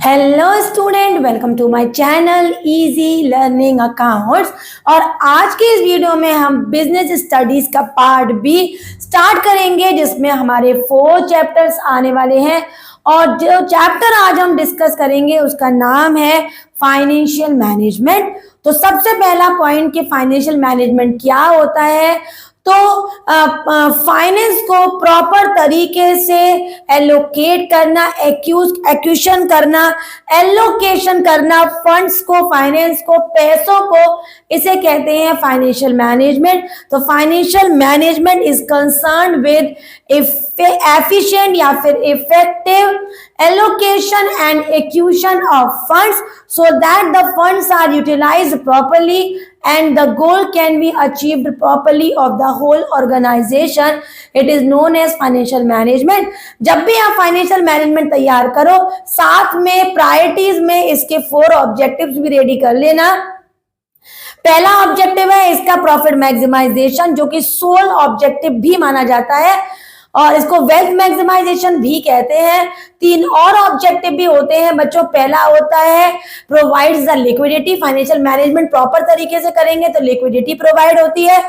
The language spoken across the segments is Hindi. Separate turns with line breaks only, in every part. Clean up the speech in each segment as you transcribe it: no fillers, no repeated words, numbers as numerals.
Hello student, welcome to my channel easy learning accounts. और आज के इस वीडियो में हम बिजनेस स्टडीज का पार्ट बी स्टार्ट करेंगे, जिसमें हमारे 4 चैप्टर्स आने वाले हैं। और जो चैप्टर आज हम डिस्कस करेंगे उसका नाम है फाइनेंशियल मैनेजमेंट। तो सबसे पहला पॉइंट कि फाइनेंशियल मैनेजमेंट क्या होता है, तो फाइनेंस को प्रॉपर तरीके से एलोकेट करना, एक्यूशन करना, एलोकेशन करना, फंड्स को, फाइनेंस को, पैसों को, इसे कहते हैं फाइनेंशियल मैनेजमेंट। तो financial management is concern with efficient या फिर effective allocation and acquisition of funds so that the funds are utilized properly and the goal can be achieved properly of the whole organization. It is known as financial management. जब भी आप फाइनेंशियल मैनेजमेंट तैयार करो, साथ में प्रायोरिटीज में इसके 4 ऑब्जेक्टिव्स भी रेडी कर लेना। पहला ऑब्जेक्टिव है इसका प्रॉफिट मैक्सिमाइजेशन, जो कि सोल ऑब्जेक्टिव भी माना जाता है और इसको वेल्थ मैक्सिमाइजेशन भी कहते हैं। 3 और ऑब्जेक्टिव भी होते हैं बच्चों। पहला होता है provides the liquidity, financial management proper तरीके से करेंगे तो लिक्विडिटी प्रोवाइड होती है।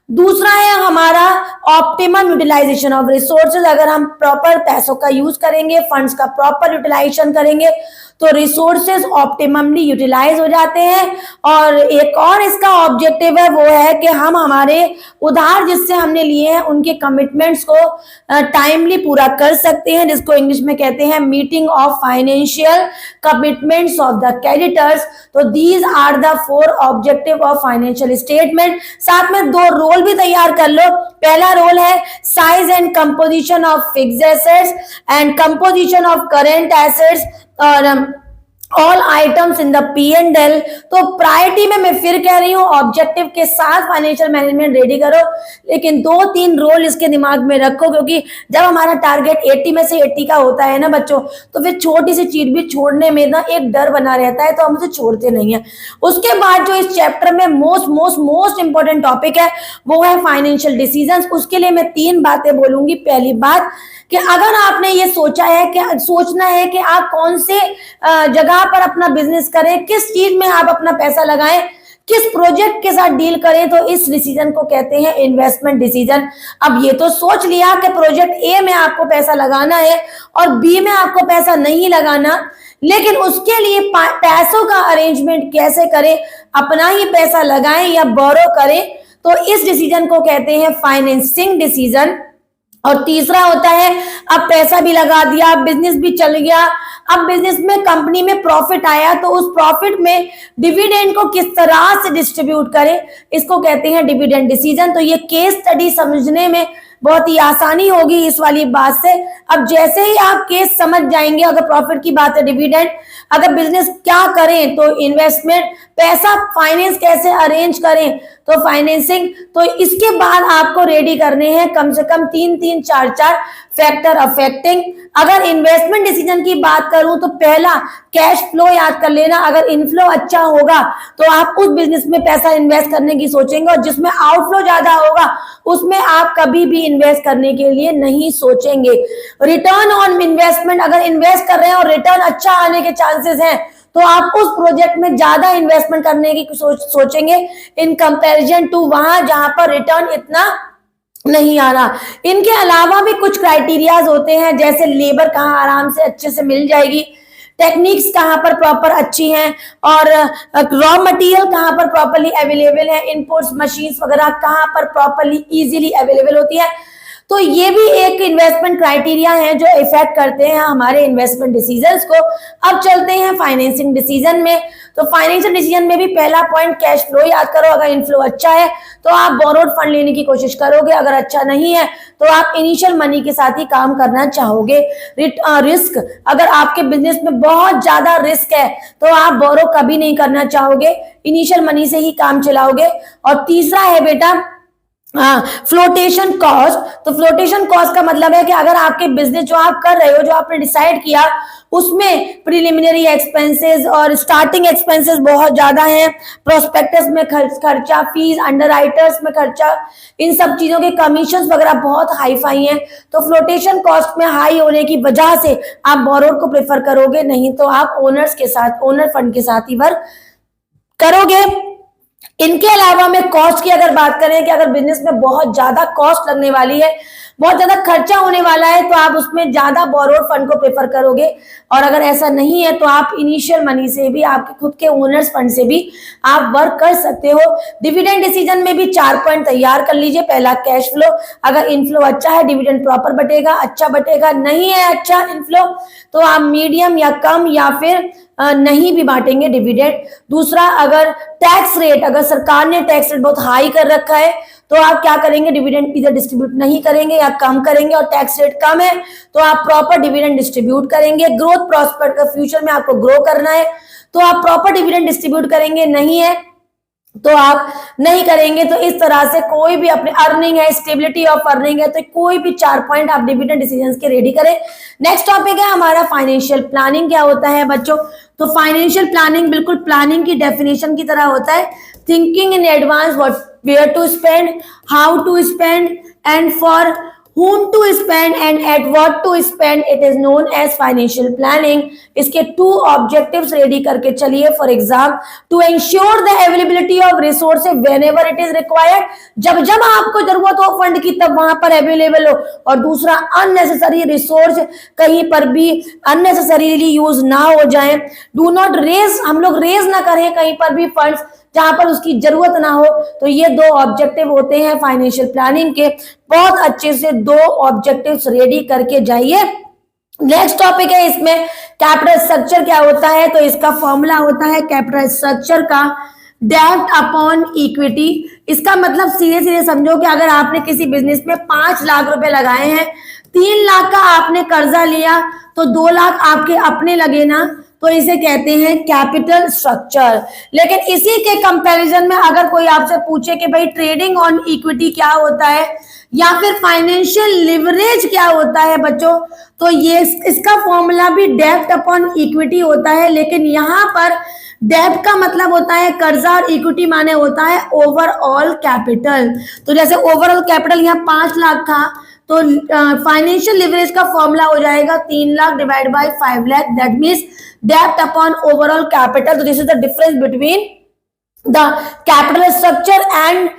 दूसरा है हमारा ऑप्टिमम यूटिलाइजेशन ऑफ रिसोर्सेज, अगर हम प्रॉपर पैसों का यूज करेंगे, फंड्स का प्रॉपर यूटिलाइजेशन करेंगे तो रिसोर्सेज ऑप्टिममली यूटिलाइज हो जाते हैं। और एक और इसका ऑब्जेक्टिव है, वो है कि हम हमारे उधार जिससे हमने लिए हैं उनके कमिटमेंट्स को टाइमली पूरा कर सकते हैं, जिसको इंग्लिश में कहते हैं meeting of financial commitments of the creditors. तो these are the 4 objective of financial statement. साथ में 2 रोल भी तैयार कर लो। पहला रोल है size and composition of fixed assets and composition of current assets और all items in the P&L। तो प्रायोरिटी में मैं फिर कह रही हूँ, ऑब्जेक्टिव के साथ फाइनेंशियल मैनेजमेंट रेडी करो, लेकिन 2-3 रोल इसके दिमाग में रखो, क्योंकि जब हमारा टारगेट 80 में से 80 का होता है ना बच्चों, तो फिर छोटी सी चीज भी छोड़ने में ना एक डर बना रहता है, तो हम उसे छोड़ते नहीं है। उसके बाद जो इस चैप्टर में मोस्ट इंपॉर्टेंट टॉपिक है वो है फाइनेंशियल डिसीजंस। उसके लिए मैं 3 बातें बोलूंगी। पहली बात कि अगर आपने ये सोचना है कि आप कौन से जगह पर अपना बिजनेस करें, किस चीज में आप अपना पैसा लगाएं, किस प्रोजेक्ट के साथ डील करें, तो इस डिसीजन को कहते हैं इन्वेस्टमेंट डिसीजन। अब ये तो सोच लिया कि प्रोजेक्ट ए में आपको पैसा लगाना है और बी में आपको पैसा नहीं लगाना, लेकिन उसके लिए पैसों का अरेंजमेंट कैसे करें, अपना ही पैसा लगाएं या बोरो करें, तो इस डिसीजन को कहते हैं फाइनेंसिंग डिसीजन। और तीसरा होता है अब पैसा भी लगा दिया, बिजनेस भी चल गया, अब बिजनेस में कंपनी में प्रॉफिट आया तो उस प्रॉफिट में डिविडेंड को किस तरह से डिस्ट्रीब्यूट करें, इसको कहते हैं डिविडेंड डिसीजन। तो ये केस स्टडी समझने में बहुत ही आसानी होगी इस वाली बात से। अब जैसे ही आप केस समझ जाएंगे, अगर प्रॉफिट की बात है डिविडेंड, अगर बिजनेस क्या करें तो इन्वेस्टमेंट, पैसा फाइनेंस कैसे अरेंज करें तो फाइनेंसिंग, तो इसके बाद आपको रेडी करने हैं कम से कम 3-3, 4-4 फैक्टर अफेक्टिंग। अगर इन्वेस्टमेंट डिसीजन की बात करूं तो पहला कैश फ्लो याद कर लेना। अगर इनफ्लो अच्छा होगा तो आप उस बिजनेस में पैसा इन्वेस्ट करने की सोचेंगे, और जिसमें आउटफ्लो ज्यादा होगा उसमें आप कभी भी इन्वेस्ट करने के लिए नहीं सोचेंगे। रिटर्न ऑन इन्वेस्टमेंट, अगर इन्वेस्ट कर रहे हैं और रिटर्न अच्छा आने के चांसेस हैं तो आप उस प्रोजेक्ट में ज्यादा इन्वेस्टमेंट करने की सोचेंगे इन कंपैरिजन टू वहां जहां पर रिटर्न इतना नहीं आ रहा। इनके अलावा भी कुछ क्राइटेरियाज होते हैं, जैसे लेबर कहाँ आराम से अच्छे से मिल जाएगी, टेक्निक्स कहाँ पर प्रॉपर अच्छी हैं, और रॉ मटेरियल कहाँ पर प्रॉपरली अवेलेबल है, इनपुट्स मशीन्स वगैरह कहाँ पर प्रॉपरली इजीली अवेलेबल होती है। तो ये भी एक इन्वेस्टमेंट क्राइटेरिया है जो इफेक्ट करते हैं हमारे इन्वेस्टमेंट डिसीजंस को। अब चलते हैं फाइनेंसिंग डिसीजन में। तो फाइनेंशियल डिसीजन में भी पहला पॉइंट कैश फ्लो याद करो। अगर इनफ्लो अच्छा है तो आप बोरोड फंड लेने की कोशिश करोगे, अगर अच्छा नहीं है तो आप इनिशियल मनी के साथ ही काम करना चाहोगे। रिस्क, अगर आपके बिजनेस में बहुत ज्यादा रिस्क है तो आप बोरो कभी नहीं करना चाहोगे, इनिशियल मनी से ही काम चलाओगे। और तीसरा है बेटा फ्लोटेशन कॉस्ट। तो फ्लोटेशन कॉस्ट का मतलब है कि अगर आपके बिजनेस जो आप कर रहे हो, जो आपने डिसाइड किया, उसमें प्रिलिमिनरी एक्सपेंसेस और स्टार्टिंग एक्सपेंसेस बहुत ज्यादा हैं, प्रोस्पेक्टस में खर्चा, फीस, अंडरराइटर्स में खर्चा, इन सब चीजों के कमीशन वगैरह बहुत हाई फाई हैं, तो फ्लोटेशन कॉस्ट में हाई होने की वजह से आप बोरोड को प्रेफर करोगे, नहीं तो आप ओनर्स के साथ, ओनर फंड के साथ ही वर्क करोगे। इनके अलावा में कॉस्ट की अगर बात करें कि अगर बिजनेस में बहुत ज्यादा कॉस्ट लगने वाली है, बहुत ज्यादा खर्चा होने वाला है, तो आप उसमें ज्यादा बोरोड फंड को प्रेफर करोगे। और अगर ऐसा नहीं है तो आप इनिशियल मनी से भी, आपके खुद के ओनर्स फंड से भी आप वर्क कर सकते हो। डिविडेंड डिसीजन में भी 4 पॉइंट तैयार कर लीजिए। पहला, कैश फ्लो। अगर इनफ्लो अच्छा है, डिविडेंड प्रॉपर बटेगा, अच्छा बटेगा। नहीं है अच्छा इनफ्लो, तो आप मीडियम या कम या फिर नहीं भी बांटेंगे डिविडेंड। दूसरा, अगर टैक्स रेट, अगर सरकार ने टैक्स रेट बहुत हाई कर रखा है, तो आप क्या करेंगे, डिविडेंड इधर डिस्ट्रीब्यूट नहीं करेंगे या कम करेंगे, और टैक्स रेट कम है तो आप प्रॉपर डिविडेंड डिस्ट्रीब्यूट करेंगे। ग्रोथ प्रॉस्पेक्ट का, फ्यूचर में आपको ग्रो करना है तो आप प्रॉपर डिविडेंड डिस्ट्रीब्यूट करेंगे, नहीं है तो आप नहीं करेंगे। तो इस तरह से कोई भी अपने अर्निंग है, स्टेबिलिटी ऑफ अर्निंग है, तो कोई भी 4 पॉइंट आप डिविडेंड डिसीजंस के रेडी करें। नेक्स्ट टॉपिक है हमारा फाइनेंशियल प्लानिंग। क्या होता है बच्चों? तो फाइनेंशियल प्लानिंग बिल्कुल प्लानिंग की डेफिनेशन की तरह होता है। Thinking in advance what where to spend, how to spend and for whom to spend and at what to spend, it is known as financial planning। इसके 2 ऑब्जेक्टिव्स रेडी करके चलिए। For exam, to ensure the availability of resources whenever it is required, जब जब आपको जरूरत हो फंड की तब वहां पर अवेलेबल हो। और दूसरा, अननेसेसरी रिसोर्स कहीं पर भी अननेसेसरीली यूज ना हो जाए। डू नॉट रेज, हम लोग रेज ना करें कहीं पर भी फंड्स जहां पर उसकी जरूरत ना हो। तो ये 2 ऑब्जेक्टिव होते हैं फाइनेंशियल प्लानिंग के। बहुत अच्छे से 2 ऑब्जेक्टिव्स रेडी करके जाइए। नेक्स्ट टॉपिक है इसमें कैपिटल स्ट्रक्चर। क्या होता है? तो इसका फॉर्मूला होता है कैपिटल स्ट्रक्चर का, डेब्ट अपॉन इक्विटी। इसका मतलब सीधे सीधे समझो कि अगर आपने किसी बिजनेस में 5 लाख रुपए लगाए हैं, 3 लाख का आपने कर्जा लिया, तो 2 लाख आपके अपने लगे ना, तो इसे कहते हैं कैपिटल स्ट्रक्चर। लेकिन इसी के कंपैरिजन में अगर कोई आपसे पूछे कि भाई ट्रेडिंग ऑन इक्विटी क्या होता है या फिर फाइनेंशियल लिवरेज क्या होता है बच्चों, तो ये इसका फॉर्मूला भी डेब्ट अपॉन इक्विटी होता है। लेकिन यहाँ पर डेब्ट का मतलब होता है कर्जा और इक्विटी माने होता है ओवरऑल कैपिटल। तो जैसे ओवरऑल कैपिटल यहाँ 5 लाख था, तो फाइनेंशियल लिवरेज का फॉर्मूला हो जाएगा 3 lakh divide by 5 lakh, that means डेब्ट अपॉन ओवरऑल कैपिटल। तो this is the difference between the capital structure and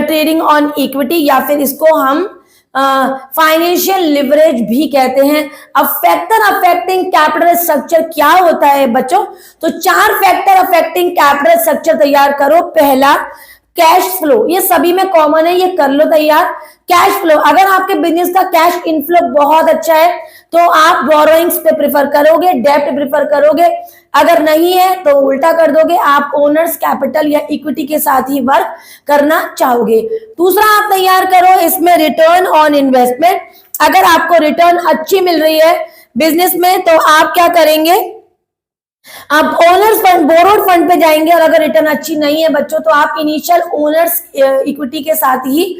trading on equity, या फिर इसको हम फाइनेंशियल लिवरेज भी कहते हैं। अब फैक्टर अफेक्टिंग कैपिटल स्ट्रक्चर क्या होता है बच्चों? तो 4 फैक्टर अफेक्टिंग कैपिटल स्ट्रक्चर तैयार करो। पहला, कैश फ्लो, ये सभी में कॉमन है, ये कर लो तैयार। कैश फ्लो, अगर आपके बिजनेस का कैश इनफ्लो बहुत अच्छा है तो आप बोरोइंग्स पे प्रेफर करोगे, डेब्ट प्रेफर करोगे। अगर नहीं है तो उल्टा कर दोगे, आप ओनर्स कैपिटल या इक्विटी के साथ ही वर्क करना चाहोगे। दूसरा आप तैयार करो इसमें रिटर्न ऑन इन्वेस्टमेंट। अगर आपको रिटर्न अच्छी मिल रही है बिजनेस में तो आप क्या करेंगे, आप ओनर्स फंड, बोरोड फंड पे जाएंगे। और अगर रिटर्न अच्छी नहीं है बच्चों तो आप इनिशियल ओनर्स इक्विटी के साथ ही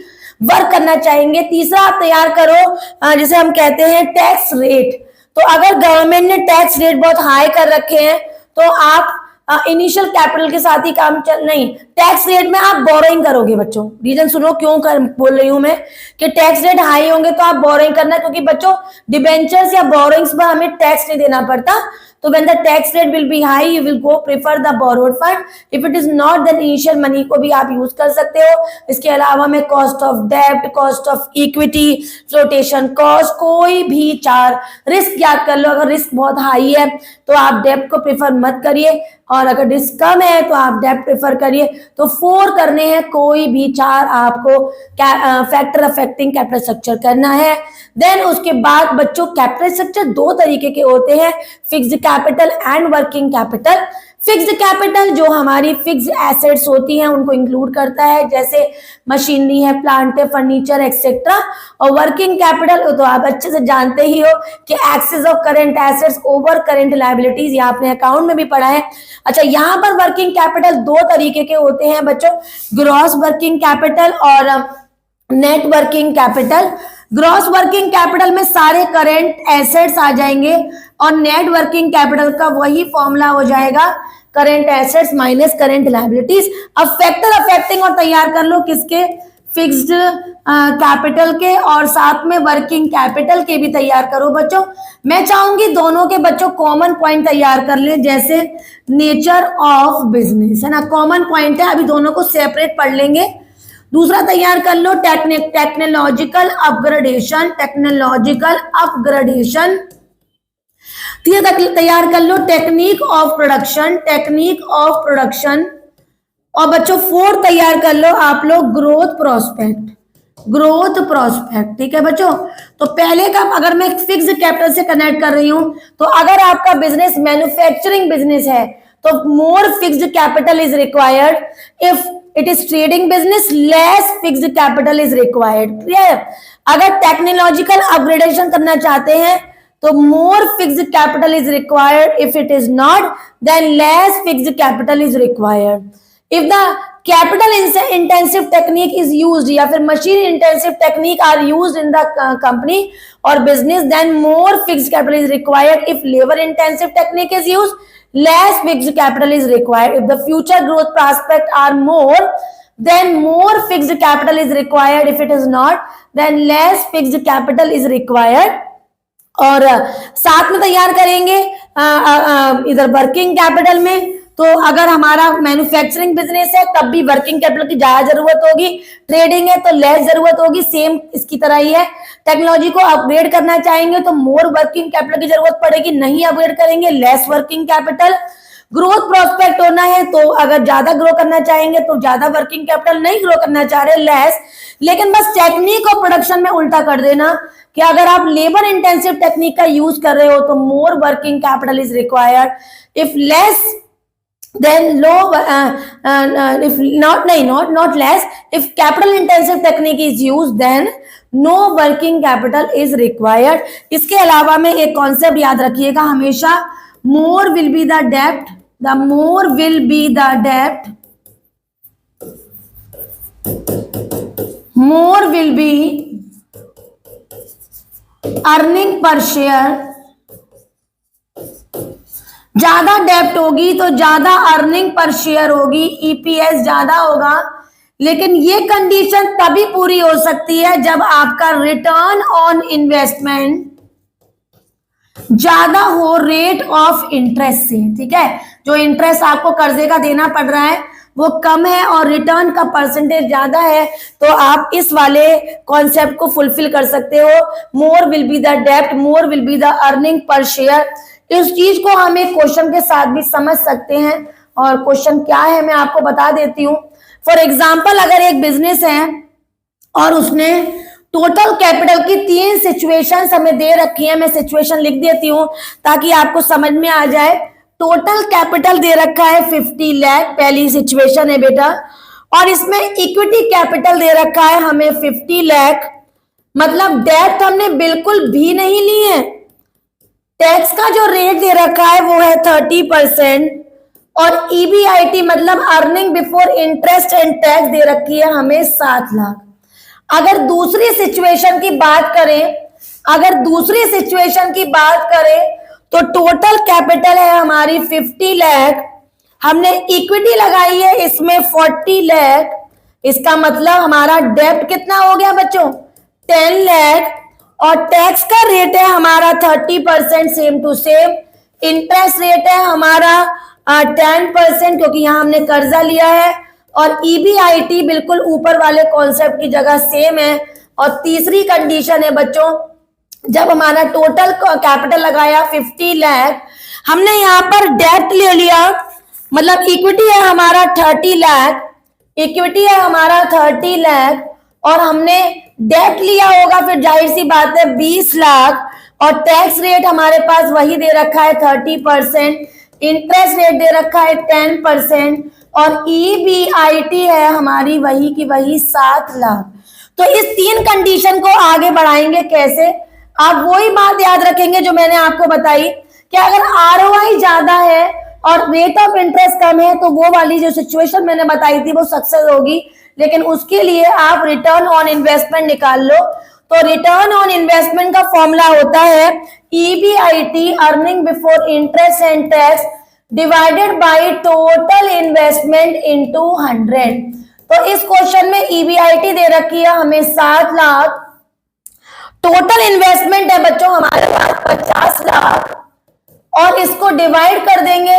वर्क करना चाहेंगे। तीसरा आप तैयार करो जिसे हम कहते हैं टैक्स रेट। तो अगर गवर्नमेंट ने टैक्स रेट बहुत हाई कर रखे हैं तो आप इनिशियल कैपिटल के साथ ही काम चल नहीं, टैक्स रेट में आप बोरोइंग करोगे बच्चों। रीजन सुनो क्यों बोल रही हूं मैं कि टैक्स रेट हाई होंगे तो आप बोरोइंग करना, क्योंकि बच्चों डिबेंचर्स या बोरोइंग्स पर हमें टैक्स नहीं देना पड़ता। तो when the tax rate will be high, you will go prefer the borrowed fund. If it is not, then initial money को भी आप यूज कर सकते हो। इसके अलावा में कॉस्ट ऑफ डेब्ट, cost of equity, flotation cost, कोई भी 4 रिस्क याद कर लो। अगर रिस्क बहुत हाई है तो आप डेब्ट को प्रेफर मत करिए, और अगर रिस्क कम है तो आप डेब्ट प्रेफर करिए। तो 4 करने हैं, कोई भी 4 आपको फैक्टर अफेक्टिंग कैपिटल स्ट्रक्चर करना है। देन उसके बाद बच्चों कैपिटल स्ट्रक्चर 2 तरीके के होते हैं, fixed capital and working capital. Fixed capital जो हमारी फिक्स्ड एसेट्स होती हैं उनको इंक्लूड करता है, जैसे मशीनरी है, प्लांट है, फर्नीचर एक्सेट्रा। और वर्किंग कैपिटल तो आप अच्छे से जानते ही हो कि excess of current assets over current liabilities, ये आपने अकाउंट में भी पढ़ा है। अच्छा, यहाँ पर वर्किंग कैपिटल दो तरीके के होते हैं बच्चों, ग्रॉस वर्किंग कैपिटल और net working capital. Gross working capital में सारे करंट एसेट्स आ जाएंगे और नेट वर्किंग कैपिटल का वही फॉर्मूला हो जाएगा, current assets minus current liabilities. अब फैक्टर अफेक्टिंग और तैयार कर लो किसके, फिक्स्ड कैपिटल के और साथ में वर्किंग कैपिटल के भी तैयार करो बच्चों। मैं चाहूंगी दोनों के बच्चों कॉमन पॉइंट तैयार कर ले, जैसे नेचर ऑफ बिजनेस है ना, कॉमन पॉइंट है, अभी दोनों को सेपरेट पढ़ लेंगे। दूसरा तैयार कर लो टेक्नोलॉजिकल अपग्रेडेशन, टेक्नोलॉजिकल अपग्रेडेशन। तैयार कर लो technique of production, technique of production. और बच्चों फोर्थ तैयार कर लो आप लोग ग्रोथ प्रोस्पेक्ट, ग्रोथ प्रोस्पेक्ट। ठीक है बच्चों, तो पहले का अगर मैं फिक्स्ड कैपिटल से कनेक्ट कर रही हूं, तो अगर आपका बिजनेस मैन्युफैक्चरिंग बिजनेस है तो more fixed capital is required, if it is trading business less fixed capital is required. Clear? अगर टेक्नोलॉजिकल अपग्रेडेशन करना चाहते हैं तो more fixed capital is required, if it is not then less fixed capital is required. If the capital intensive technique is used या फिर machine intensive technique are used in the company और business, then more fixed capital is required. If labour intensive technique is used, less fixed capital is required. If the future growth prospects are more, then more fixed capital is required. If it is not, then less fixed capital is required. और साथ में तैयार करेंगे इधर वर्किंग कैपिटल में, तो अगर हमारा मैन्युफैक्चरिंग बिजनेस है तब भी वर्किंग कैपिटल की ज्यादा जरूरत होगी, ट्रेडिंग है तो लेस जरूरत होगी, सेम इसकी तरह ही है। टेक्नोलॉजी को अपग्रेड करना चाहेंगे तो मोर वर्किंग कैपिटल की जरूरत पड़ेगी, नहीं अपग्रेड करेंगे less working capital. Growth prospect होना है तो अगर ज्यादा ग्रो करना चाहेंगे तो ज्यादा वर्किंग कैपिटल, नहीं ग्रो करना चाह रहे लेस। लेकिन बस टेक्निक और प्रोडक्शन में उल्टा कर देना कि अगर आप लेबर इंटेंसिव टेक्निक का यूज कर रहे हो तो मोर working capital is required, if less then low if not less, if capital intensive technique is used then no working capital is required। इसके अलावा में एक कॉन्सेप्ट याद रखिएगा हमेशा, more will be the debt, the more will be the debt, more will be earning per share। ज्यादा डेप्ट होगी तो ज्यादा अर्निंग पर शेयर होगी, ईपीएस ज्यादा होगा। लेकिन ये कंडीशन तभी पूरी हो सकती है जब आपका रिटर्न ऑन इन्वेस्टमेंट ज्यादा हो रेट ऑफ इंटरेस्ट से। ठीक है, जो इंटरेस्ट आपको कर्जे का देना पड़ रहा है वो कम है और रिटर्न का परसेंटेज ज्यादा है, तो आप इस वाले कॉन्सेप्ट को फुलफिल कर सकते हो। मोर विल बी द डेप्ट, more will be the earning per share. इस चीज को हम एक क्वेश्चन के साथ भी समझ सकते हैं, और क्वेश्चन क्या है मैं आपको बता देती हूँ। फॉर एग्जाम्पल, अगर एक बिजनेस है और उसने टोटल कैपिटल की 3 सिचुएशंस हमें दे रखी है, मैं सिचुएशन लिख देती हूँ ताकि आपको समझ में आ जाए। टोटल कैपिटल दे रखा है 50 लाख, पहली सिचुएशन है बेटा, और इसमें इक्विटी कैपिटल दे रखा है हमें 50 लाख। मतलब डेब्ट हमने बिल्कुल भी नहीं ली है, टैक्स का जो रेट दे रखा है वो है 30%, और ईबीआईटी मतलब earning before interest and tax दे रखी है हमें 7 लाख। अगर दूसरी सिचुएशन की बात करें, तो टोटल कैपिटल है हमारी 50 लाख, हमने इक्विटी लगाई है इसमें 40 लाख। इसका मतलब हमारा डेब्ट कितना हो गया बच्चों, 10 लाख, और टैक्स का रेट है हमारा 30% same to same. Interest rate है हमारा 10% क्योंकि यहां हमने कर्जा लिया है, और ईबीआईटी बिल्कुल ऊपर वाले कॉन्सेप्ट की जगह सेम है। और तीसरी कंडीशन है बच्चों, जब हमारा टोटल कैपिटल लगाया 50 लाख, हमने यहाँ पर डेब्ट ले लिया, मतलब इक्विटी है हमारा 30 लाख, इक्विटी है हमारा 30 लाख, और हमने डेब्ट लिया होगा फिर जाहिर सी बात है 20 लाख, और टैक्स रेट हमारे पास वही दे रखा है 30%। इंटरेस्ट रेट दे रखा है 10% और EBIT है हमारी वही की वही 7 लाख। तो इस 3 कंडीशन को आगे बढ़ाएंगे कैसे? आप वही बात याद रखेंगे जो मैंने आपको बताई कि अगर ROI ज्यादा है और रेट ऑफ इंटरेस्ट कम है तो वो वाली जो सिचुएशन मैंने बताई थी वो सक्सेस होगी। लेकिन उसके लिए आप रिटर्न ऑन इन्वेस्टमेंट निकाल लो। तो रिटर्न ऑन इन्वेस्टमेंट का फॉर्मूला होता है EBIT, earning before interest and tax, divided by total investment into 100। तो इस क्वेश्चन में EBIT दे रखी है हमें 7 लाख, टोटल इन्वेस्टमेंट है बच्चों हमारे पास 50 लाख, और इसको डिवाइड कर देंगे,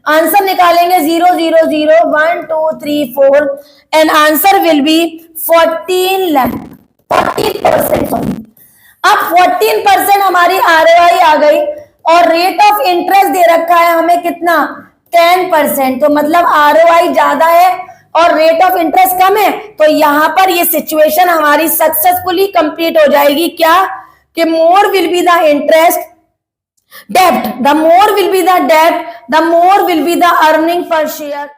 आंसर निकालेंगे 0 0 0 1 2 3 4 and answer will be 14 lakh, 40%। Sorry, अब 14% हमारी ROI आ गई और रेट ऑफ इंटरेस्ट दे रखा है हमें कितना, 10%। तो मतलब ROI ज्यादा है और रेट ऑफ इंटरेस्ट कम है। तो यहां पर ये सिचुएशन हमारी सक्सेसफुली कंप्लीट हो जाएगी। क्या कि मोर will be the interest debt, the more will be the debt, the more will be the earning per share।